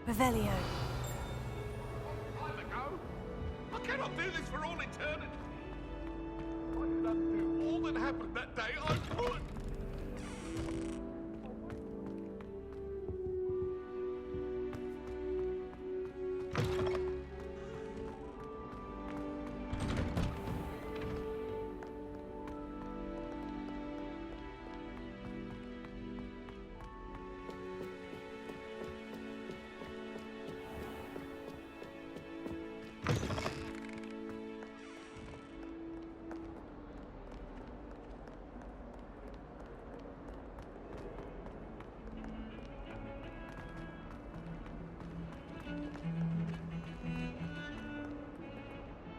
Revelio. Time ago? I cannot do this for all eternity. If I could undo all that happened that day, I would.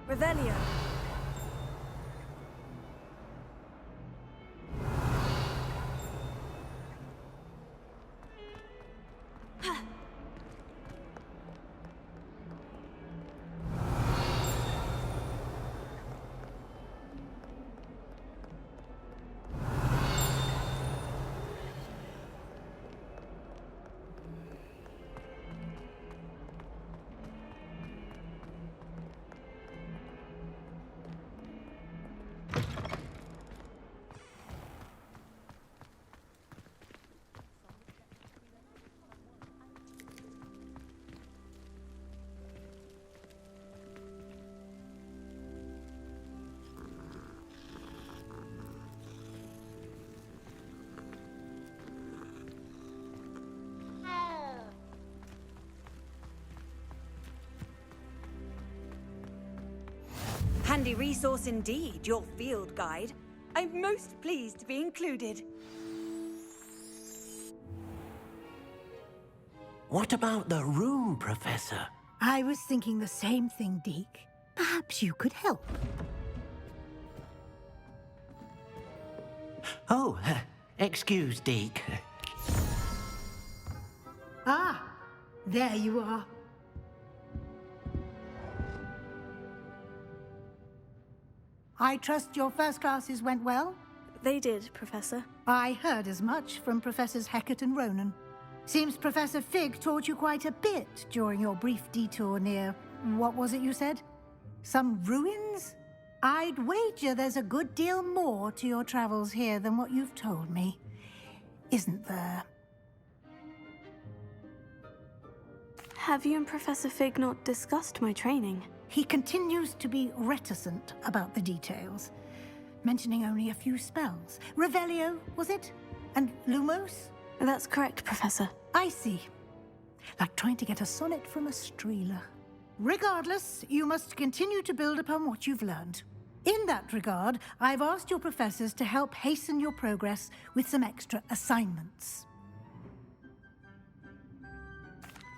Revelio. Handy resource indeed, your field guide. I'm most pleased to be included. What about the room, Professor? I was thinking the same thing, Deke. Perhaps you could help. Oh, excuse, Deke. Ah, there you are. I trust your first classes went well? They did, Professor. I heard as much from Professors Hecat and Ronan. Seems Professor Fig taught you quite a bit during your brief detour near... what was it you said? Some ruins? I'd wager there's a good deal more to your travels here than what you've told me. Isn't there? Have you and Professor Fig not discussed my training? He continues to be reticent about the details, mentioning only a few spells. Revelio, was it? And Lumos? That's correct, Professor. I see. Like trying to get a sonnet from a streeler. Regardless, you must continue to build upon what you've learned. In that regard, I've asked your professors to help hasten your progress with some extra assignments.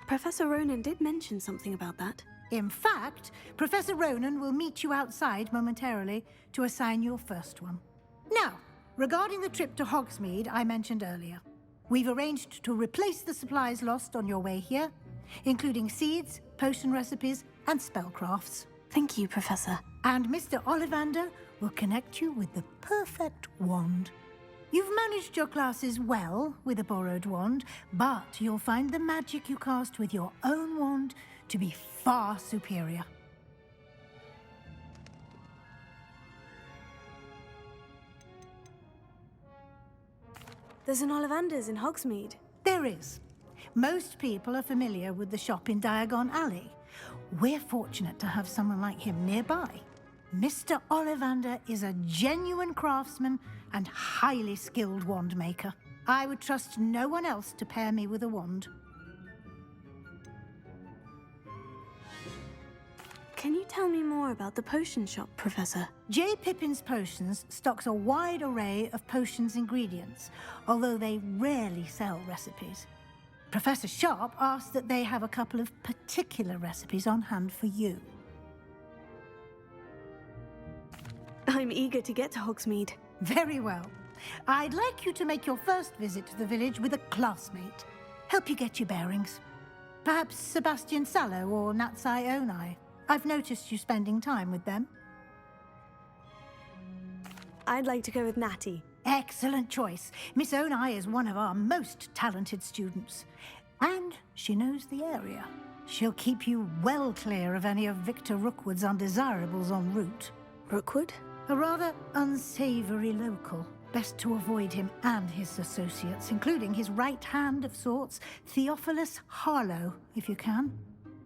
Professor Ronan did mention something about that. In fact, Professor Ronan will meet you outside momentarily to assign your first one. Now, regarding the trip to Hogsmeade I mentioned earlier, we've arranged to replace the supplies lost on your way here, including seeds, potion recipes, and spellcrafts. Thank you, Professor. And Mr. Ollivander will connect you with the perfect wand. You've managed your classes well with a borrowed wand, but you'll find the magic you cast with your own wand to be far superior. There's an Ollivander's in Hogsmeade. There is. Most people are familiar with the shop in Diagon Alley. We're fortunate to have someone like him nearby. Mr. Ollivander is a genuine craftsman and highly skilled wand maker. I would trust no one else to pair me with a wand. Can you tell me more about the potion shop, Professor? J. Pippin's Potions stocks a wide array of potions ingredients, although they rarely sell recipes. Professor Sharp asked that they have a couple of particular recipes on hand for you. I'm eager to get to Hogsmeade. Very well. I'd like you to make your first visit to the village with a classmate. Help you get your bearings. Perhaps Sebastian Sallow or Natsai Onai. I've noticed you spending time with them. I'd like to go with Natty. Excellent choice. Miss Onai is one of our most talented students. And she knows the area. She'll keep you well clear of any of Victor Rookwood's undesirables en route. Rookwood? A rather unsavory local. Best to avoid him and his associates, including his right hand of sorts, Theophilus Harlow, if you can.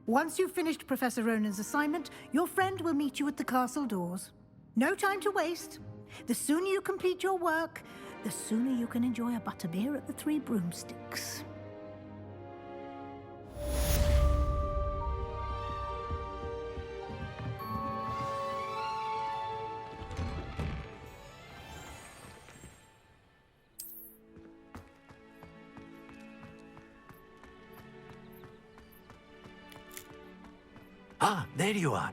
Once you've finished Professor Ronan's assignment, your friend will meet you at the castle doors. No time to waste. The sooner you complete your work, the sooner you can enjoy a butterbeer at the Three Broomsticks. Ah, there you are.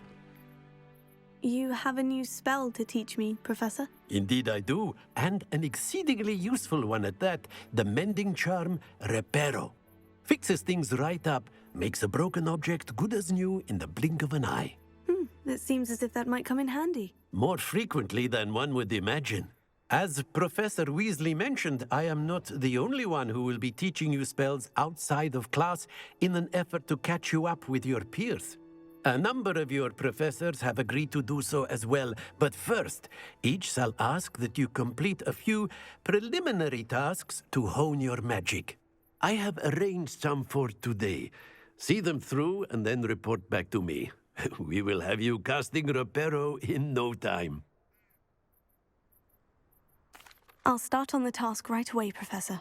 You have a new spell to teach me, Professor? Indeed I do, and an exceedingly useful one at that. The mending charm, Reparo. Fixes things right up, makes a broken object good as new in the blink of an eye. It seems as if that might come in handy. More frequently than one would imagine. As Professor Weasley mentioned, I am not the only one who will be teaching you spells outside of class in an effort to catch you up with your peers. A number of your professors have agreed to do so as well, but first, each shall ask that you complete a few preliminary tasks to hone your magic. I have arranged some for today. See them through and then report back to me. We will have you casting Reparo in no time. I'll start on the task right away, Professor.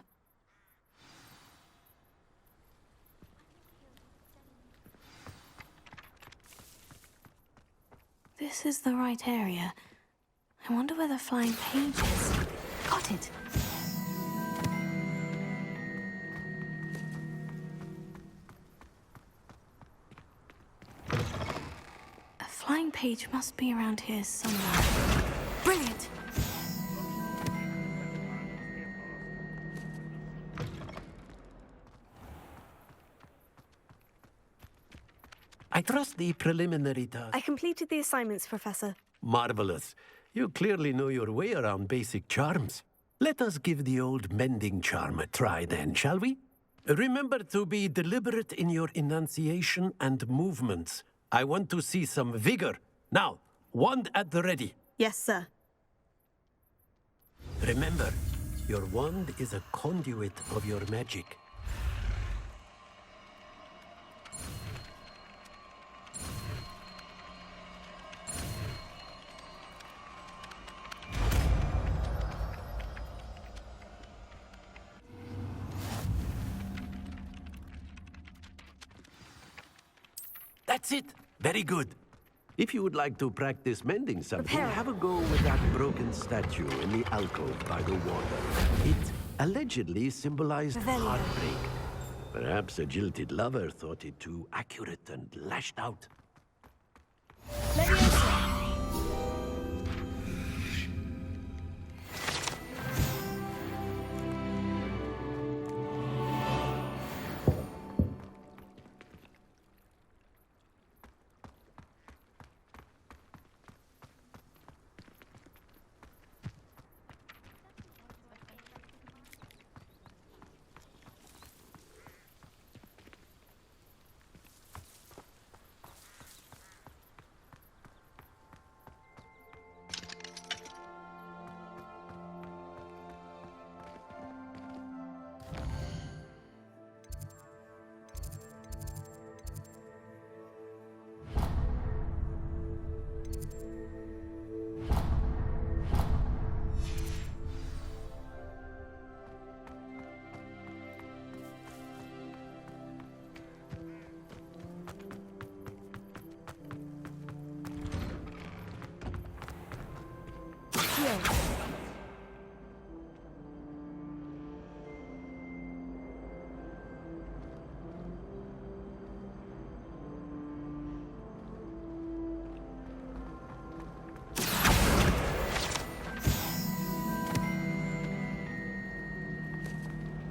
This is the right area. I wonder where the flying page is. Got it! A flying page must be around here somewhere. Brilliant! I trust the preliminary task. I completed the assignments, Professor. Marvelous. You clearly know your way around basic charms. Let us give the old mending charm a try then, shall we? Remember to be deliberate in your enunciation and movements. I want to see some vigor. Now, wand at the ready. Yes, sir. Remember, your wand is a conduit of your magic. That's it. Very good. If you would like to practice mending something, have a go with that broken statue in the alcove by the water. It allegedly symbolized heartbreak. Perhaps a jilted lover thought it too accurate and lashed out.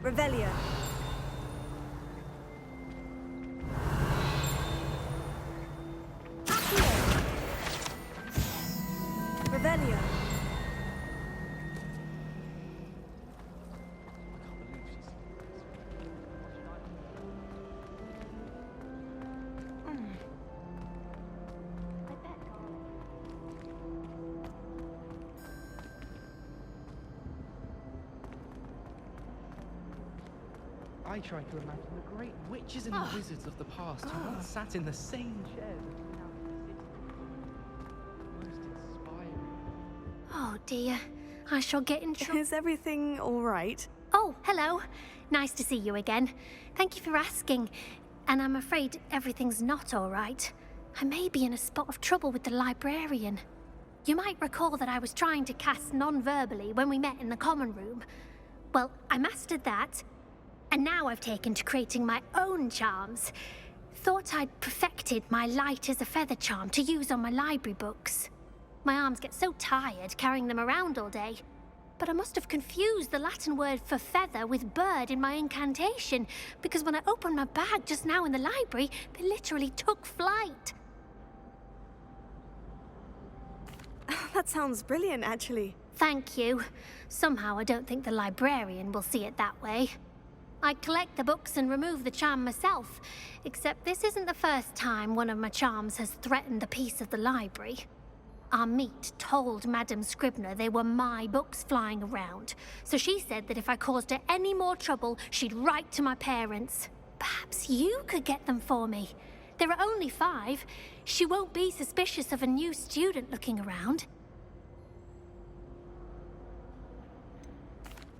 Revelio. Revelio. I try to imagine the great witches and wizards of the past who once sat in the same chairs as we now sit. Most inspiring. Oh dear, I shall get in trouble. Is everything all right? Oh, hello. Nice to see you again. Thank you for asking. And I'm afraid everything's not all right. I may be in a spot of trouble with the librarian. You might recall that I was trying to cast non-verbally when we met in the common room. Well, I mastered that, and now I've taken to creating my own charms. Thought I'd perfected my light as a feather charm to use on my library books. My arms get so tired carrying them around all day. But I must have confused the Latin word for feather with bird in my incantation, because when I opened my bag just now in the library, they literally took flight. That sounds brilliant, actually. Thank you. Somehow I don't think the librarian will see it that way. I collect the books and remove the charm myself, except this isn't the first time one of my charms has threatened the peace of the library. Our meet told Madame Scribner they were my books flying around, so she said that if I caused her any more trouble, she'd write to my parents. Perhaps you could get them for me. There are only 5. She won't be suspicious of a new student looking around.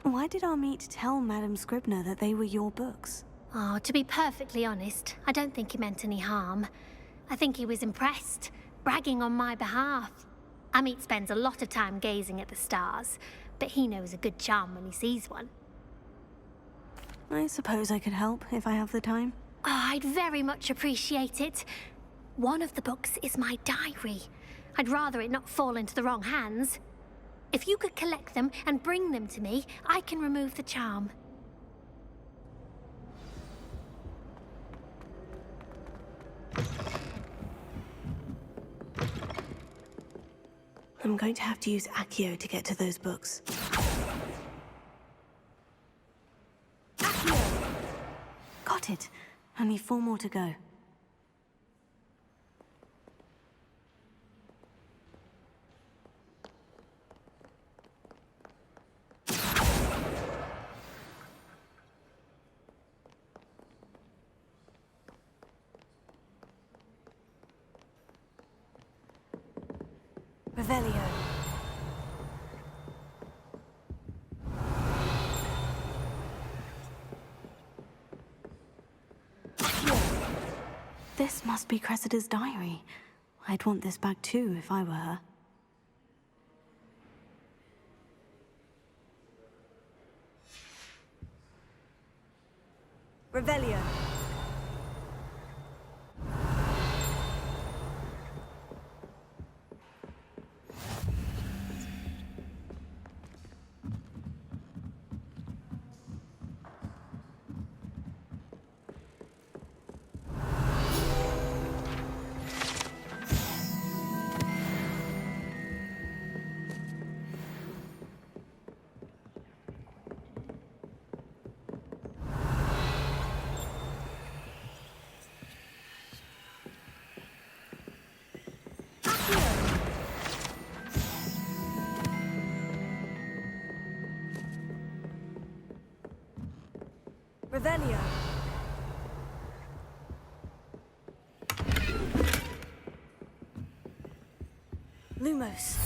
Why did our meet tell Madame Scribner that they were your books? Oh, to be perfectly honest, I don't think he meant any harm. I think he was impressed, bragging on my behalf. Amit spends a lot of time gazing at the stars, but he knows a good charm when he sees one. I suppose I could help if I have the time. Oh, I'd very much appreciate it. One of the books is my diary. I'd rather it not fall into the wrong hands. If you could collect them and bring them to me, I can remove the charm. I'm going to have to use Accio to get to those books. Accio! Got it. Only 4 more to go. Revelio. This must be Cressida's diary. I'd want this back too if I were her. Revelio. Revelio. Lumos.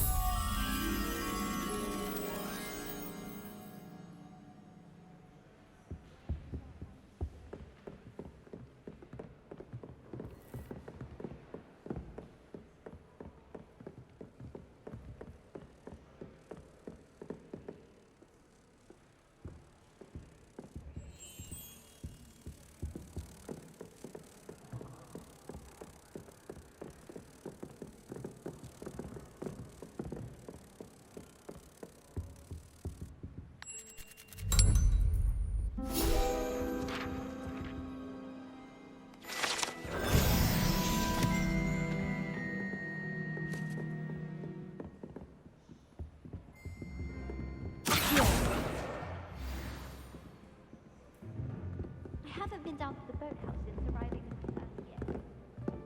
I haven't been down to the boathouse since arriving yet.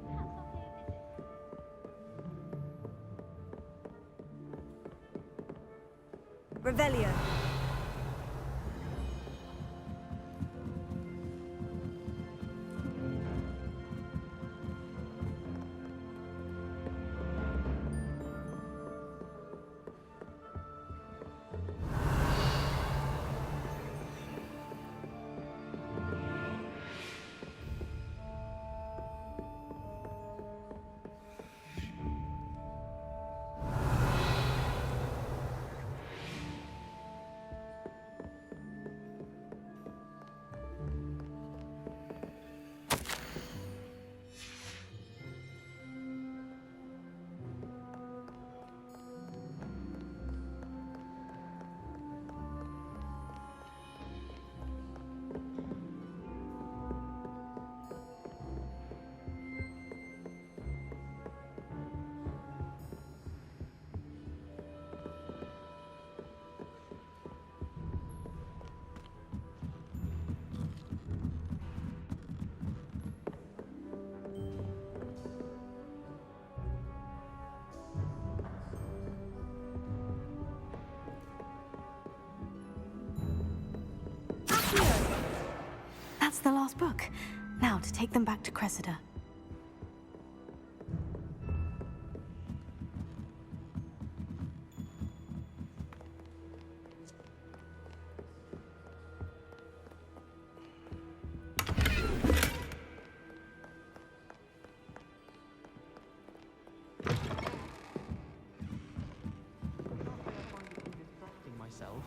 Perhaps I'll pay a visit. Revelio. That's the last book. Now to take them back to Cressida. Myself.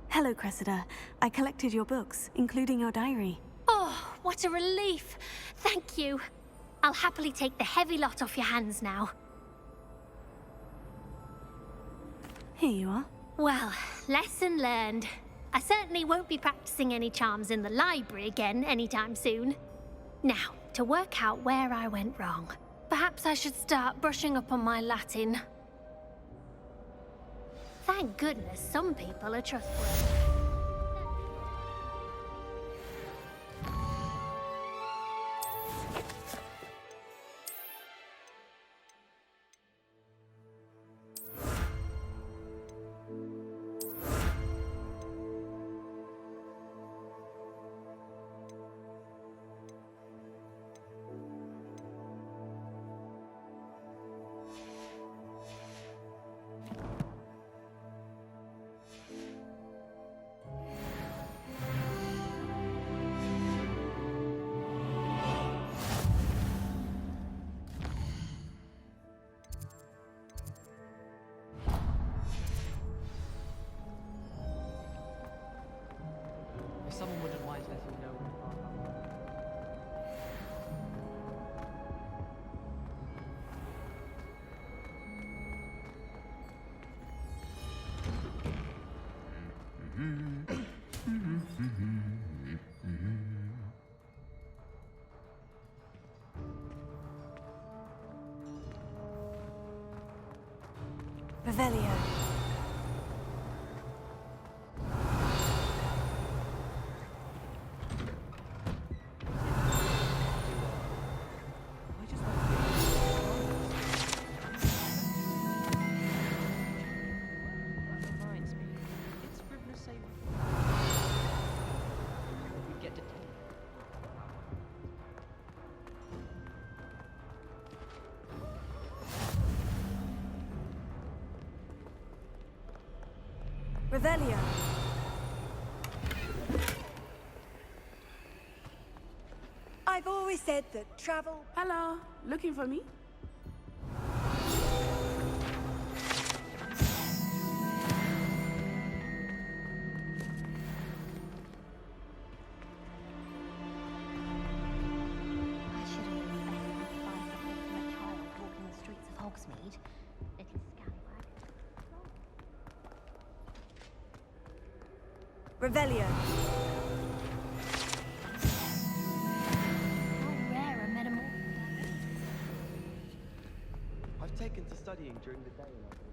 Hello, Cressida. I collected your books, including your diary. Oh, what a relief. Thank you. I'll happily take the heavy lot off your hands now. Here you are. Well, lesson learned. I certainly won't be practicing any charms in the library again anytime soon. Now, to work out where I went wrong. Perhaps I should start brushing up on my Latin. Thank goodness some people are trustworthy. If someone wouldn't mind letting me know. Revelio. Revelio. I've always said that travel... Hello, looking for me? I should have known better than to buy something from a child walking the streets of Hogsmeade. Little scallywag. Revelio. How rare a metamorphosis. I've taken to studying during the day and I think.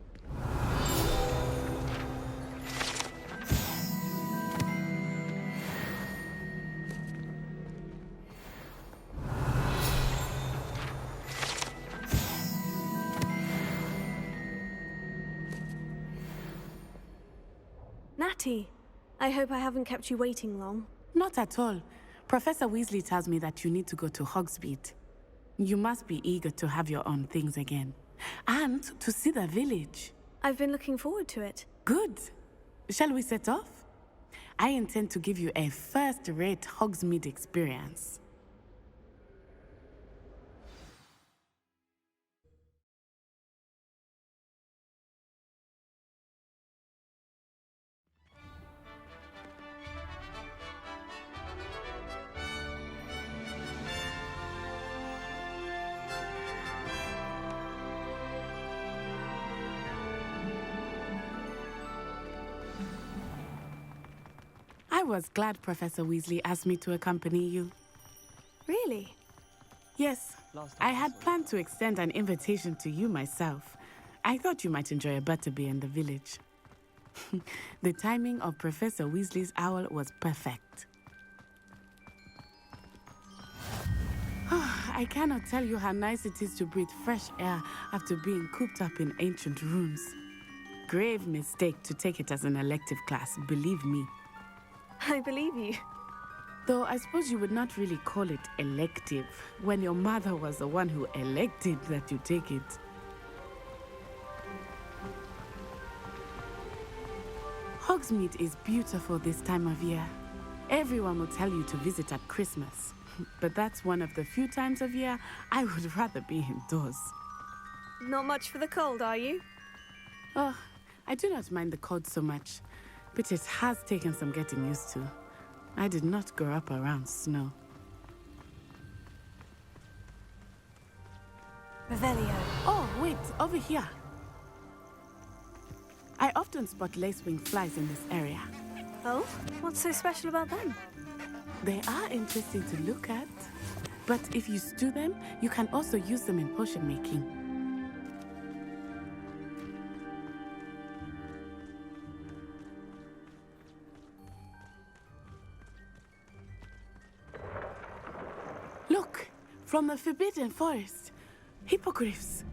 Natty, I hope I haven't kept you waiting long. Not at all. Professor Weasley tells me that you need to go to Hogsmeade. You must be eager to have your own things again. And to see the village. I've been looking forward to it. Good. Shall we set off? I intend to give you a first-rate Hogsmeade experience. I was glad Professor Weasley asked me to accompany you. Really? Yes, I had planned to extend an invitation to you myself. I thought you might enjoy a butterbeer in the village. The timing of Professor Weasley's owl was perfect. I cannot tell you how nice it is to breathe fresh air after being cooped up in ancient rooms. Grave mistake to take it as an elective class, believe me. I believe you. Though I suppose you would not really call it elective when your mother was the one who elected that you take it. Hogsmeade is beautiful this time of year. Everyone will tell you to visit at Christmas. But that's one of the few times of year I would rather be indoors. Not much for the cold, are you? Oh, I do not mind the cold so much, but it has taken some getting used to. I did not grow up around snow. Revelio. Oh, wait, over here. I often spot lacewing flies in this area. Oh? What's so special about them? They are interesting to look at, but if you stew them, you can also use them in potion making. Look, from the Forbidden Forest, hippogriffs.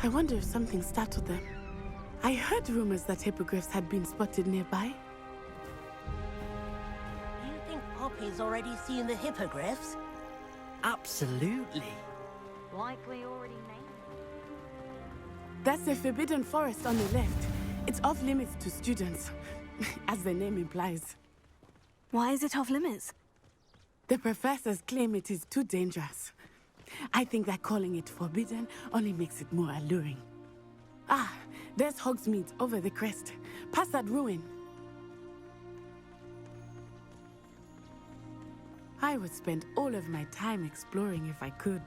I wonder if something startled them. I heard rumors that hippogriffs had been spotted nearby. You think Poppy's already seen the hippogriffs? Absolutely. Likely already named. That's the Forbidden Forest on the left. It's off limits to students, as the name implies. Why is it off limits? The professors claim it is too dangerous. I think that calling it forbidden only makes it more alluring. Ah, there's Hogsmeade over the crest. Past that ruin. I would spend all of my time exploring if I could.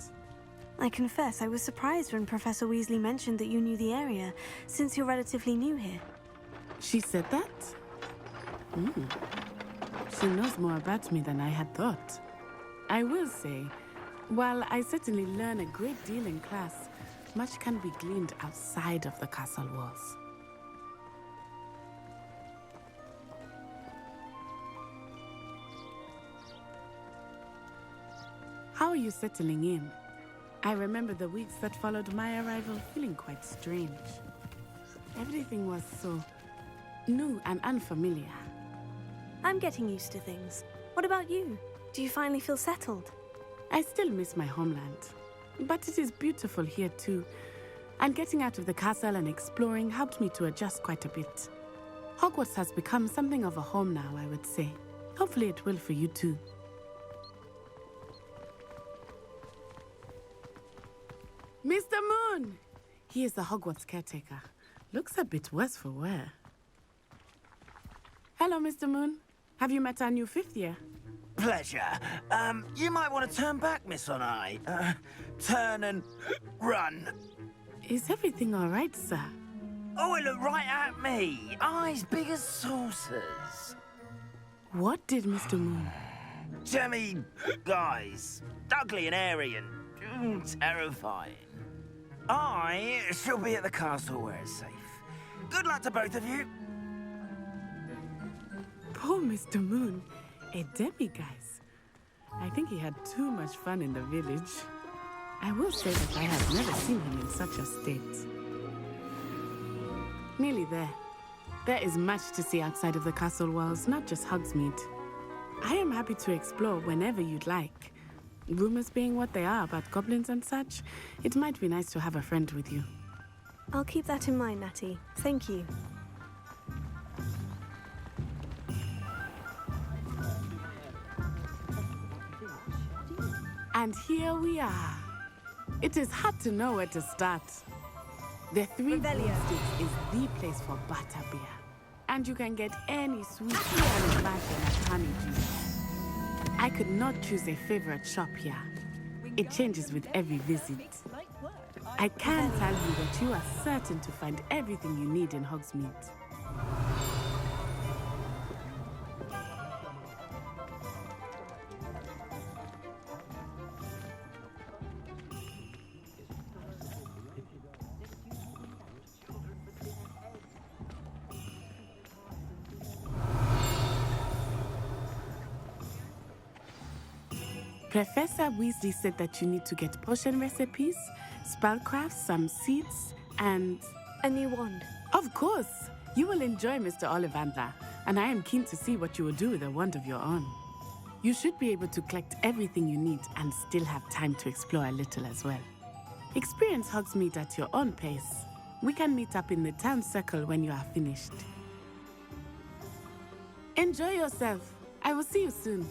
I confess I was surprised when Professor Weasley mentioned that you knew the area, since you're relatively new here. She said that? She knows more about me than I had thought. I will say, while I certainly learn a great deal in class, much can be gleaned outside of the castle walls. How are you settling in? I remember the weeks that followed my arrival feeling quite strange. Everything was so new and unfamiliar. I'm getting used to things. What about you? Do you finally feel settled? I still miss my homeland, but it is beautiful here too. And getting out of the castle and exploring helped me to adjust quite a bit. Hogwarts has become something of a home now, I would say. Hopefully it will for you too. Mr. Moon! He is the Hogwarts caretaker. Looks a bit worse for wear. Hello, Mr. Moon. Have you met our new fifth year? Pleasure. You might want to turn back, Miss Onai. Turn and run. Is everything all right, sir? Oh, it looked right at me. Eyes big as saucers. What did Mr. Moon? Jemmy guys. Ugly and airy and terrifying. I shall be at the castle where it's safe. Good luck to both of you. Poor Mr. Moon. A demiguise. I think he had too much fun in the village. I will say that I have never seen him in such a state. Nearly there. There is much to see outside of the castle walls, not just Hogsmeade. I am happy to explore whenever you'd like. Rumors being what they are about goblins and such, it might be nice to have a friend with you. I'll keep that in mind, Natty. Thank you. And here we are. It is hard to know where to start. The Three Broomsticks is the place for butterbeer. And you can get any sweet and fashion at Honeydew. I could not choose a favorite shop here. It changes with every visit. I can tell you that you are certain to find everything you need in Hogsmeade. Professor Weasley said that you need to get potion recipes, spellcrafts, some seeds, and... A new wand. Of course! You will enjoy Mr. Ollivander, and I am keen to see what you will do with a wand of your own. You should be able to collect everything you need and still have time to explore a little as well. Experience Hogsmeade at your own pace. We can meet up in the town circle when you are finished. Enjoy yourself. I will see you soon.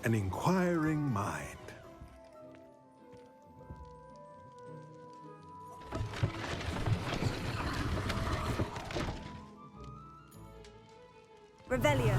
An inquiring mind. Revelio.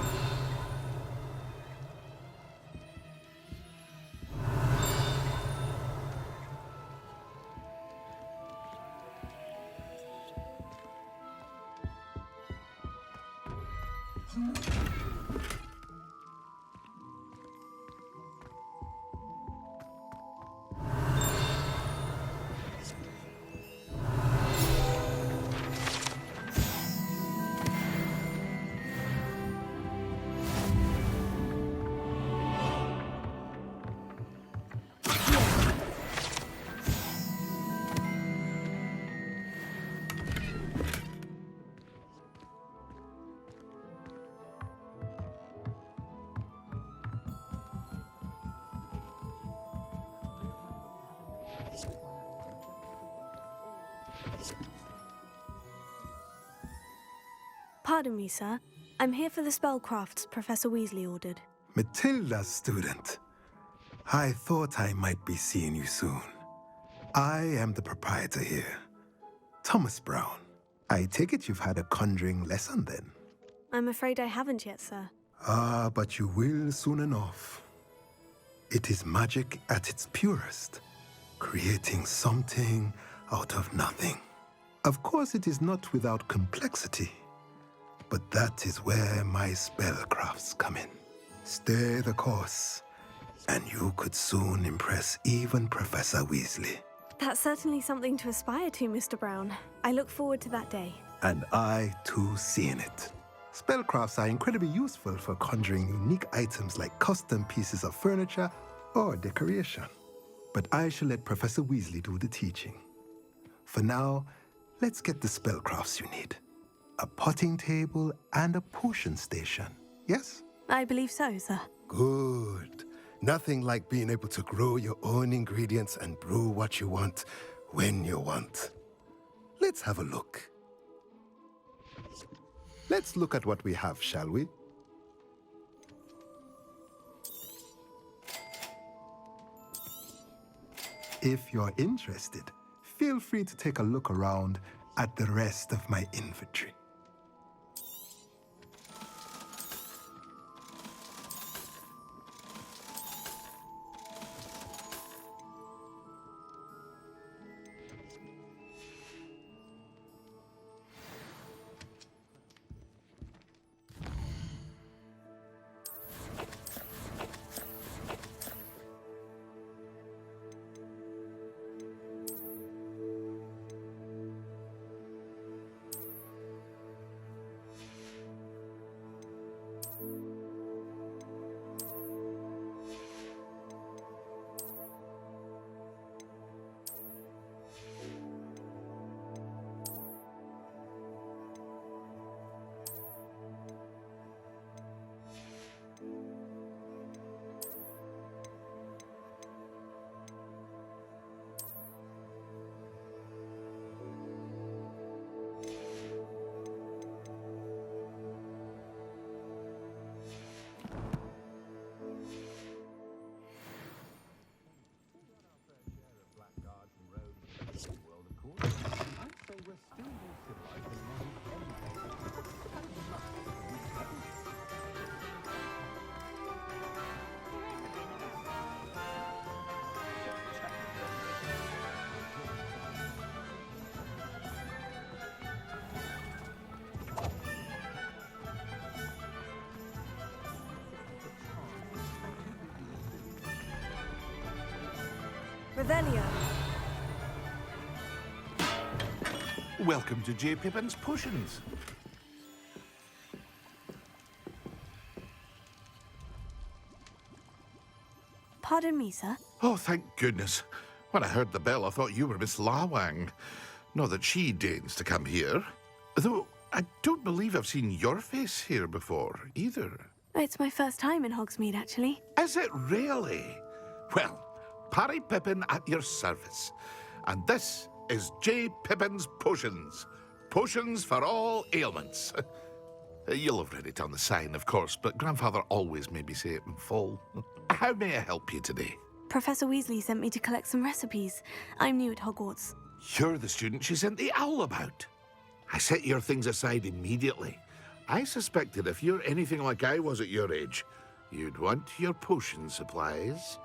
Pardon me, sir. I'm here for the spellcrafts Professor Weasley ordered. Matilda's student. I thought I might be seeing you soon. I am the proprietor here, Thomas Brown. I take it you've had a conjuring lesson then? I'm afraid I haven't yet, sir. Ah, but you will soon enough. It is magic at its purest, creating something out of nothing. Of course, it is not without complexity, but that is where my spellcrafts come in. Stay the course, and you could soon impress even Professor Weasley. That's certainly something to aspire to, Mr. Brown. I look forward to that day. And I, too, seeing it. Spellcrafts are incredibly useful for conjuring unique items like custom pieces of furniture or decoration. But I shall let Professor Weasley do the teaching. For now, let's get the spellcrafts you need. A potting table and a potion station, yes? I believe so, sir. Good. Nothing like being able to grow your own ingredients and brew what you want when you want. Let's have a look. Let's look at what we have, shall we? If you're interested, feel free to take a look around at the rest of my inventory. Revelio. Welcome to J. Pippin's Potions. Pardon me, sir. Oh, thank goodness. When I heard the bell, I thought you were Miss Lawang. Not that she deigns to come here. Though I don't believe I've seen your face here before, either. It's my first time in Hogsmeade, actually. Is it really? Well, Parry Pippin at your service. And this is J. Pippin's Potions. Potions for all ailments. You'll have read it on the sign, of course, but Grandfather always made me say it in full. How may I help you today? Professor Weasley sent me to collect some recipes. I'm new at Hogwarts. You're the student she sent the owl about. I set your things aside immediately. I suspected if you're anything like I was at your age, you'd want your potion supplies.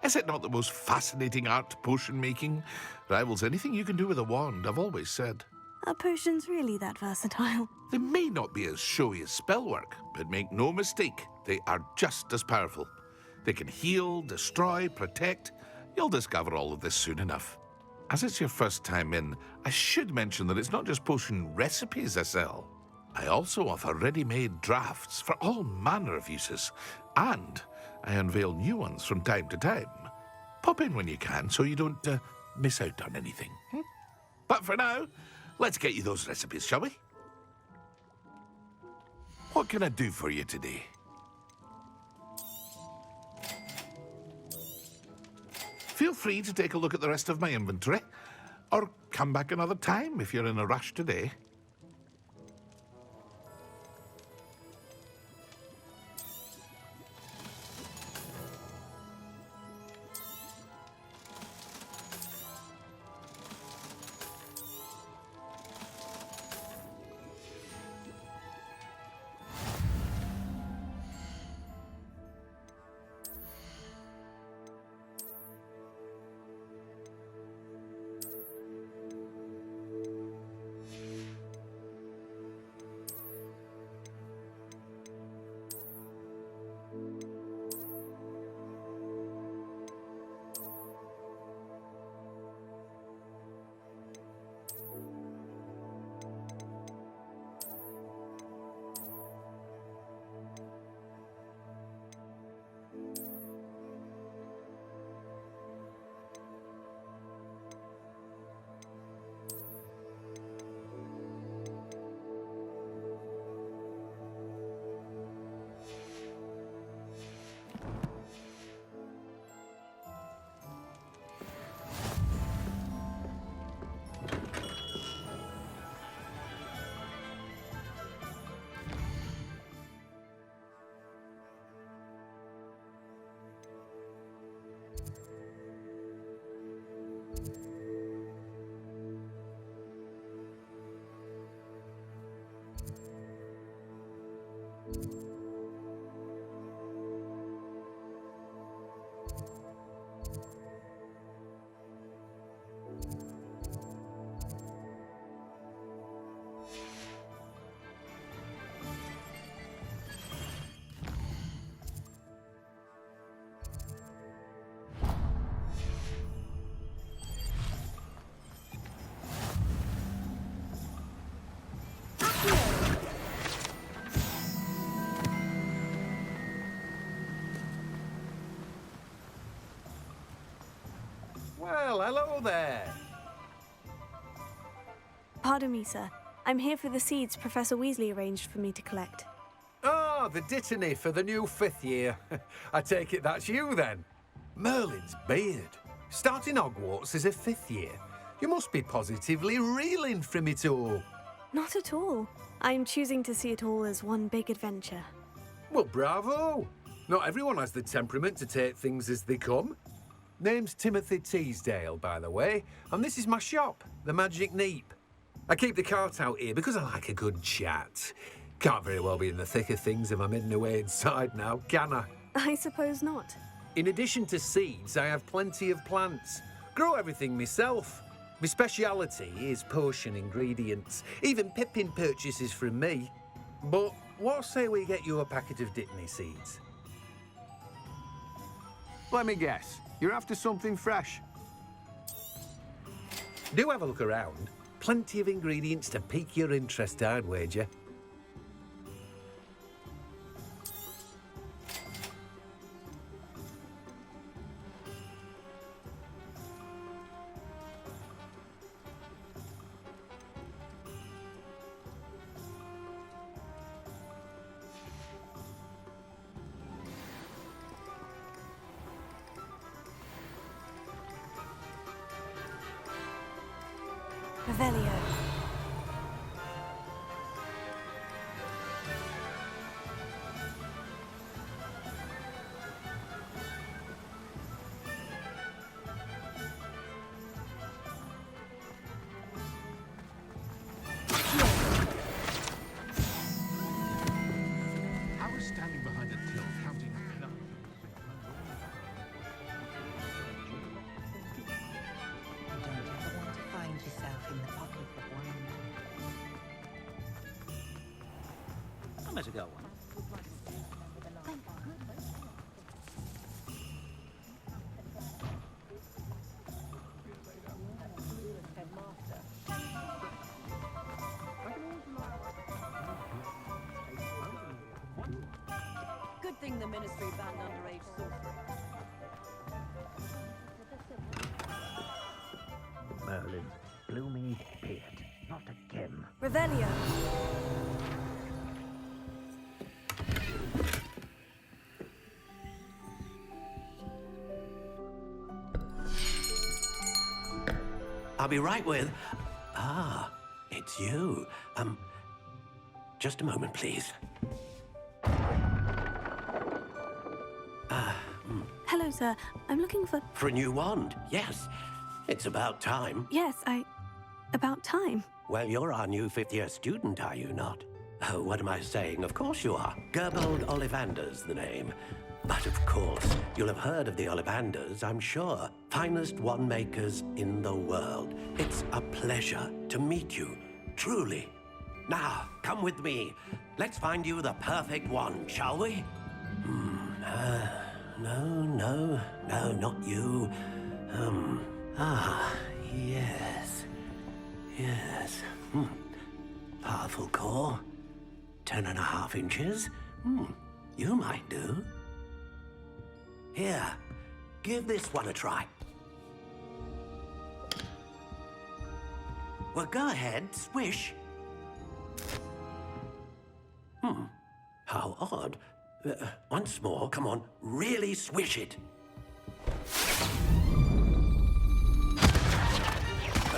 Is it not the most fascinating art, potion making? Rivals anything you can do with a wand, I've always said. Are potions really that versatile? They may not be as showy as spellwork, but make no mistake, they are just as powerful. They can heal, destroy, protect. You'll discover all of this soon enough. As it's your first time in, I should mention that it's not just potion recipes I sell. I also offer ready-made drafts for all manner of uses, and I unveil new ones from time to time. Pop in when you can so you don't miss out on anything. But for now, let's get you those recipes, shall we? What can I do for you today? Feel free to take a look at the rest of my inventory, or come back another time if you're in a rush today. Well, hello there. Pardon me, sir. I'm here for the seeds Professor Weasley arranged for me to collect. Oh, the dittany for the new 5th year. I take it that's you, then. Merlin's beard. Starting Hogwarts as a 5th year. You must be positively reeling from it all. Not at all. I'm choosing to see it all as one big adventure. Well, bravo. Not everyone has the temperament to take things as they come. Name's Timothy Teasdale, by the way, and this is my shop, the Magic Neep. I keep the cart out here because I like a good chat. Can't very well be in the thick of things if I'm hidden away inside now, can I? I suppose not. In addition to seeds, I have plenty of plants. Grow everything myself. My speciality is potion ingredients. Even Pippin purchases from me. But what say we get you a packet of Dittany seeds? Let me guess. You're after something fresh. Do have a look around. Plenty of ingredients to pique your interest, I'd wager. Revelio. I was standing behind a till counting up enough. You don't ever want to find yourself in the pocket of one. I better go on. Good thing the Ministry banned underage sorcery. Merlin's blooming beard. Not again. Revelio. I'll be right with... Ah, it's you. Just a moment, please. Hello, sir. I'm looking for... For a new wand, yes. It's about time. Yes, about time. Well, you're our new fifth-year student, are you not? Oh, what am I saying? Of course you are. Gerbold Ollivander's the name. But of course, you'll have heard of the Ollivanders, I'm sure. Finest wand makers in the world. It's a pleasure to meet you, truly. Now, come with me. Let's find you the perfect wand, shall we? No, not you. Yes. Powerful core. 10.5 inches. You might do. Here, give this one a try. Well, go ahead, swish. How odd. Once more, come on, really swish it.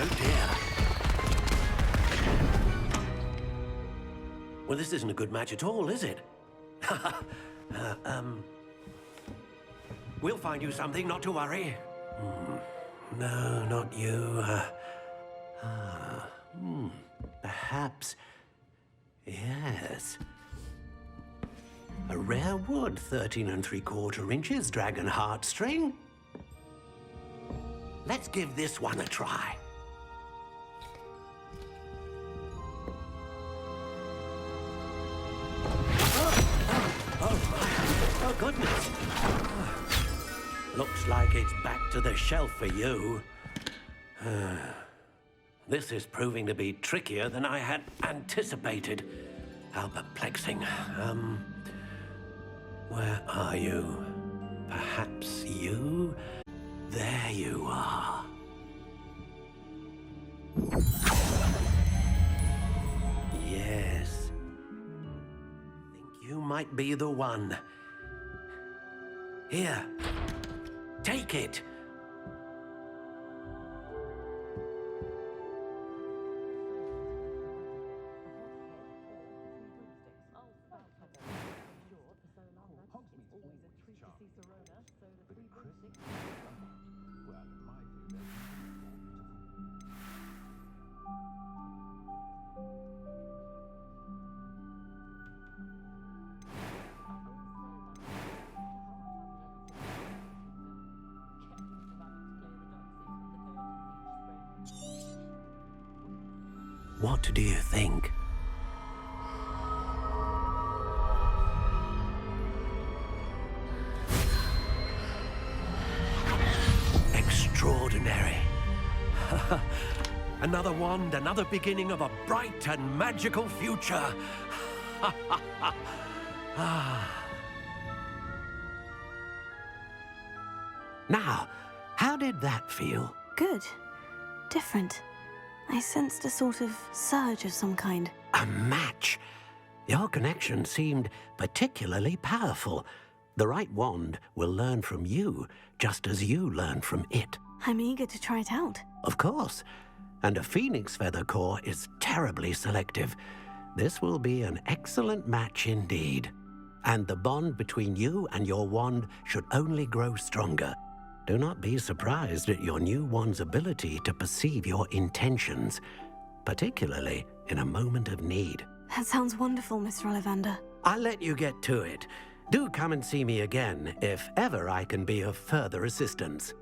Oh dear. Well, this isn't a good match at all, is it? We'll find you something, not to worry. No, not you. Perhaps. Yes. A rare wood, 13 3/4 inches, dragon heartstring. Let's give this one a try. Oh, goodness. Looks like it's back to the shelf for you. This is proving to be trickier than I had anticipated. How perplexing. Where are you? Perhaps you? There you are. Yes. Think you might be the one. Here. Take it. What do you think? Extraordinary. Another wand, another beginning of a bright and magical future. Now, how did that feel? Good. Different. I sensed a sort of surge of some kind. A match. Your connection seemed particularly powerful. The right wand will learn from you, just as you learn from it. I'm eager to try it out. Of course. And a phoenix feather core is terribly selective. This will be an excellent match indeed. And the bond between you and your wand should only grow stronger. Do not be surprised at your new wand's ability to perceive your intentions, particularly in a moment of need. That sounds wonderful, Mr. Ollivander. I'll let you get to it. Do come and see me again if ever I can be of further assistance.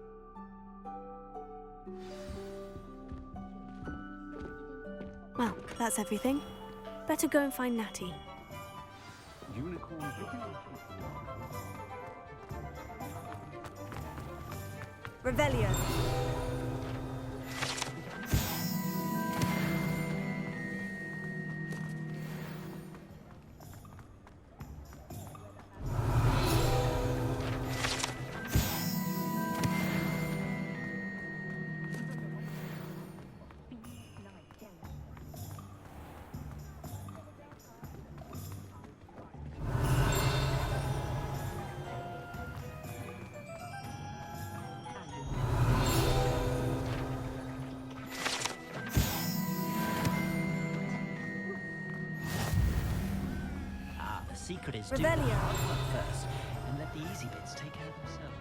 Well, that's everything. Better go and find Natty. Revelio. The secret is do Revelio. the hard work first, and let the easy bits take care of themselves.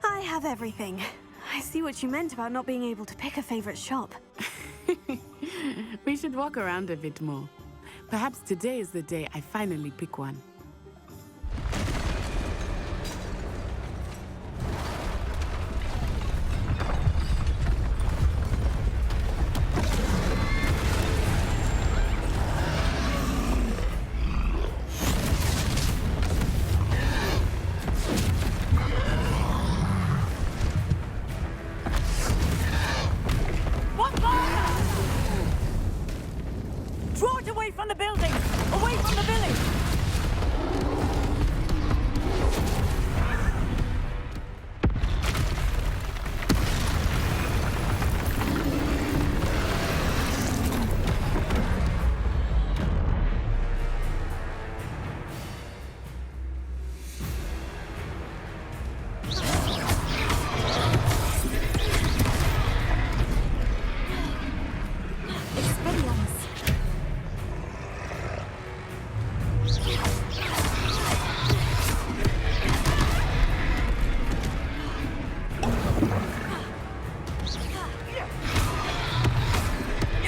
I have everything. I see what you meant about not being able to pick a favorite shop. We should walk around a bit more. Perhaps today is the day I finally pick one. Draw it away from the building! Away from the village!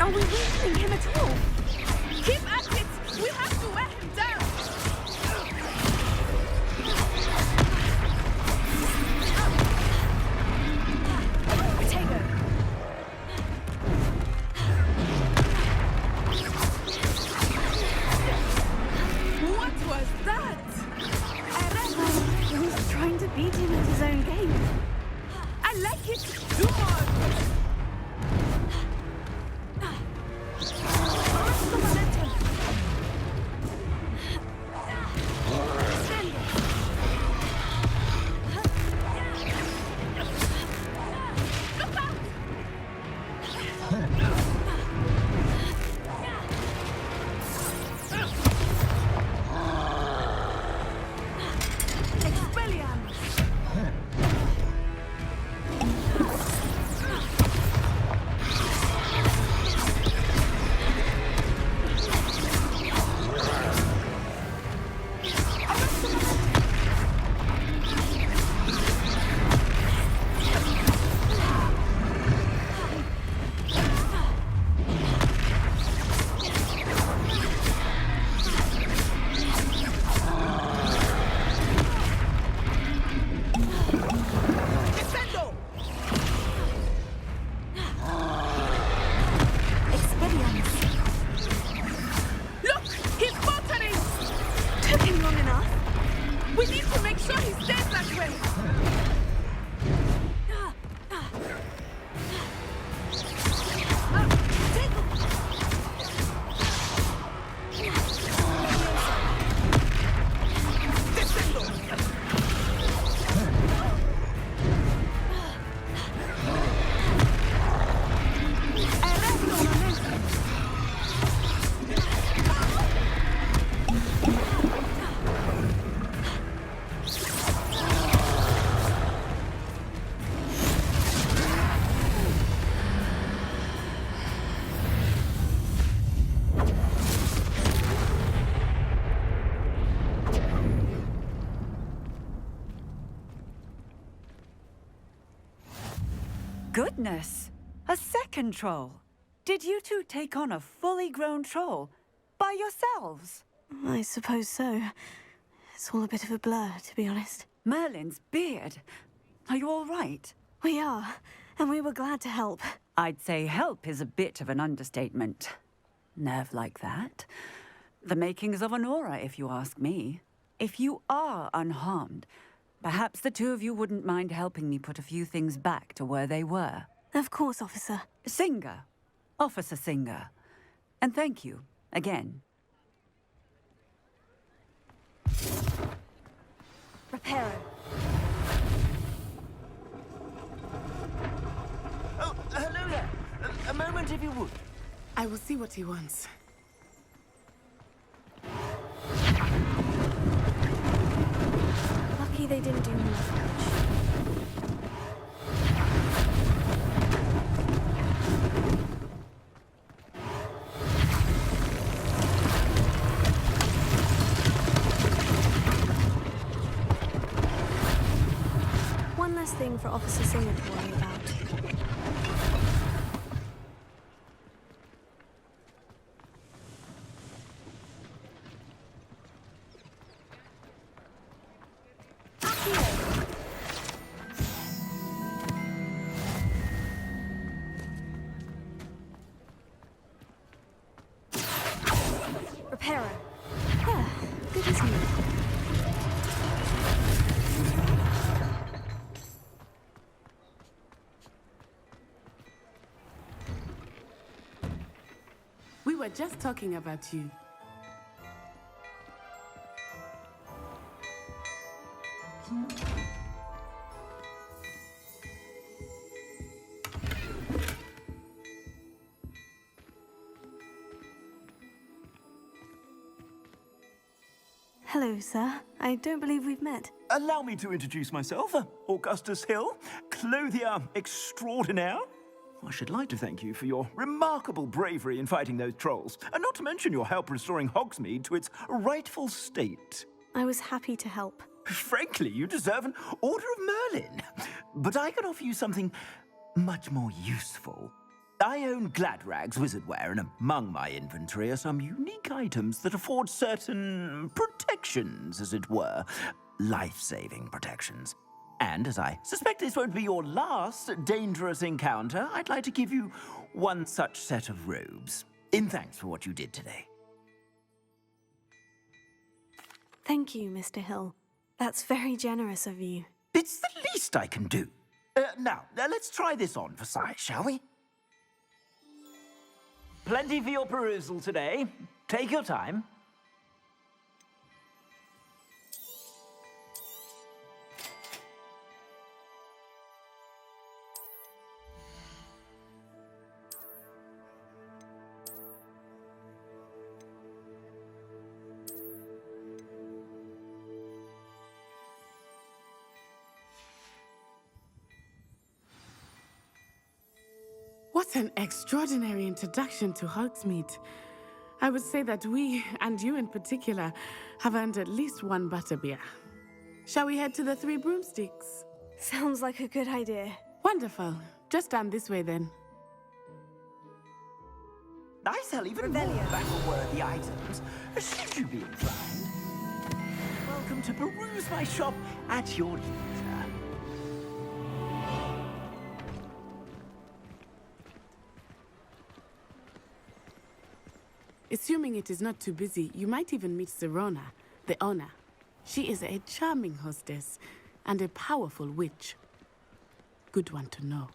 Are we weakening him at all? Keep at it! We have to wear him down! Potato! What was that? He was trying to beat him at his own game. I like it! Do more! Stay that way! Goodness! A second troll! Did you two take on a fully grown troll? By yourselves? I suppose so. It's all a bit of a blur, to be honest. Merlin's beard. Are you all right? We are, and we were glad to help. I'd say help is a bit of an understatement. Nerve like that. The makings of an aura, if you ask me. If you are unharmed, perhaps the two of you wouldn't mind helping me put a few things back to where they were. Of course, officer. Singer. Officer Singer. And thank you, again. Reparo. Oh, hello there. A moment, if you would. I will see what he wants. Lucky they didn't do more damage. One less thing for Officer Singer to worry about. Reparo. Ah, good as new. We were just talking about you. Hello, sir. I don't believe we've met. Allow me to introduce myself, Augustus Hill, clothier extraordinaire. I should like to thank you for your remarkable bravery in fighting those trolls, and not to mention your help restoring Hogsmeade to its rightful state. I was happy to help. Frankly, you deserve an Order of Merlin. But I can offer you something much more useful. I own Gladrag's wizardware, and among my inventory are some unique items that afford certain protections, as it were. Life-saving protections. And as I suspect this won't be your last dangerous encounter, I'd like to give you one such set of robes, in thanks for what you did today. Thank you, Mr. Hill. That's very generous of you. It's the least I can do. Now, let's try this on for size, shall we? Plenty for your perusal today. Take your time. What an extraordinary introduction to Hogsmeade. I would say that we, and you in particular, have earned at least one butterbeer. Shall we head to the Three Broomsticks? Sounds like a good idea. Wonderful. Just down this way then. I sell even more battle-worthy items, should you be inclined. Welcome to peruse my shop at your leisure. Assuming it is not too busy, you might even meet Serona, the owner. She is a charming hostess and a powerful witch. Good one to know.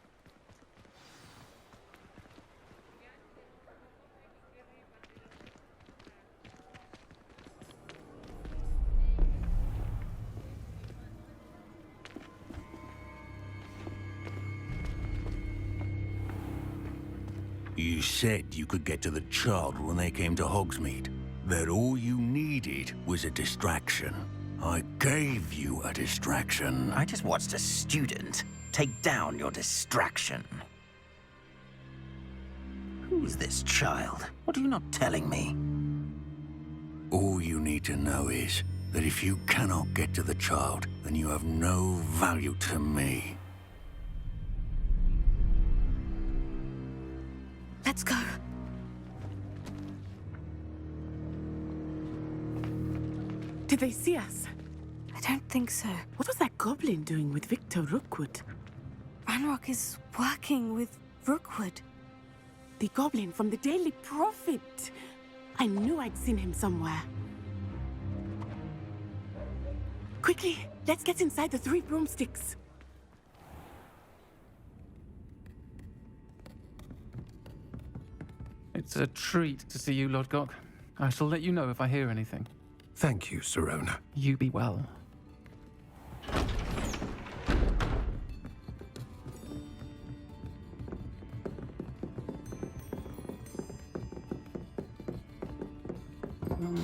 You said you could get to the child when they came to Hogsmeade. That all you needed was a distraction. I gave you a distraction. I just watched a student take down your distraction. Who is this child? What are you not telling me? All you need to know is that if you cannot get to the child, then you have no value to me. Let's go. Did they see us? I don't think so. What was that goblin doing with Victor Rookwood? Ranrock is working with Rookwood. The goblin from the Daily Prophet. I knew I'd seen him somewhere. Quickly, let's get inside the 3 broomsticks. It's a treat to see you, Lodgok. I shall let you know if I hear anything. Thank you, Sirona. You be well.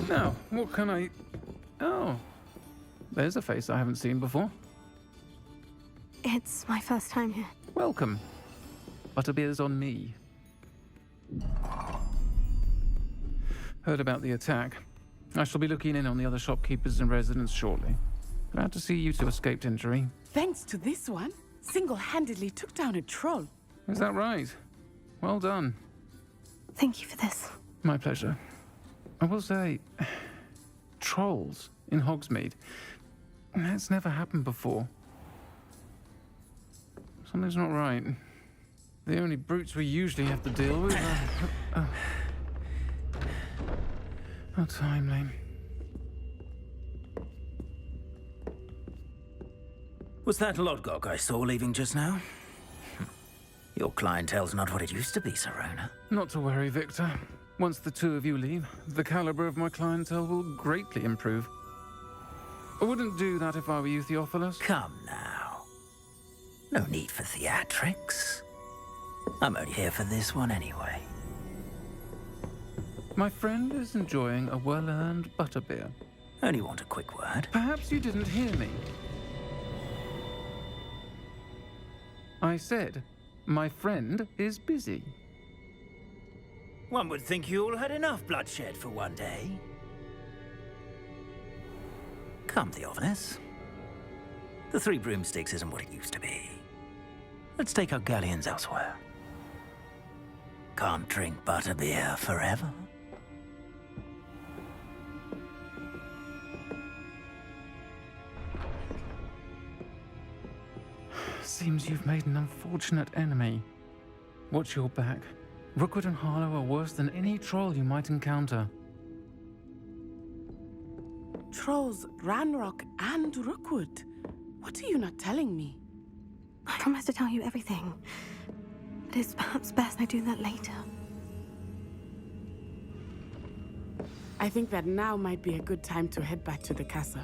Now, what can I... Oh, there's a face I haven't seen before. It's my first time here. Welcome. Butterbeer's on me. Heard about the attack. I shall be looking in on the other shopkeepers and residents shortly. Glad to see you two escaped injury. Thanks to this one, single-handedly took down a troll. Is that right? Well done. Thank you for this. My pleasure. I will say, trolls in Hogsmeade. That's never happened before. Something's not right. The only brutes we usually have to deal with are... How timely. Was that Lodgok I saw leaving just now? Your clientele's not what it used to be, Sirona. Not to worry, Victor. Once the two of you leave, the caliber of my clientele will greatly improve. I wouldn't do that if I were you, Theophilus. Come now. No need for theatrics. I'm only here for this one anyway. My friend is enjoying a well-earned butterbeer. Only want a quick word. Perhaps you didn't hear me. I said, my friend is busy. One would think you all had enough bloodshed for one day. Come, Theophilus. The 3 broomsticks isn't what it used to be. Let's take our galleons elsewhere. Can't drink butterbeer forever. Seems you've made an unfortunate enemy. Watch your back. Rookwood and Harlow are worse than any troll you might encounter. Trolls, Ranrock, and Rookwood. What are you not telling me? I promise to tell you everything, but it's perhaps best I do that later. I think that now might be a good time to head back to the castle.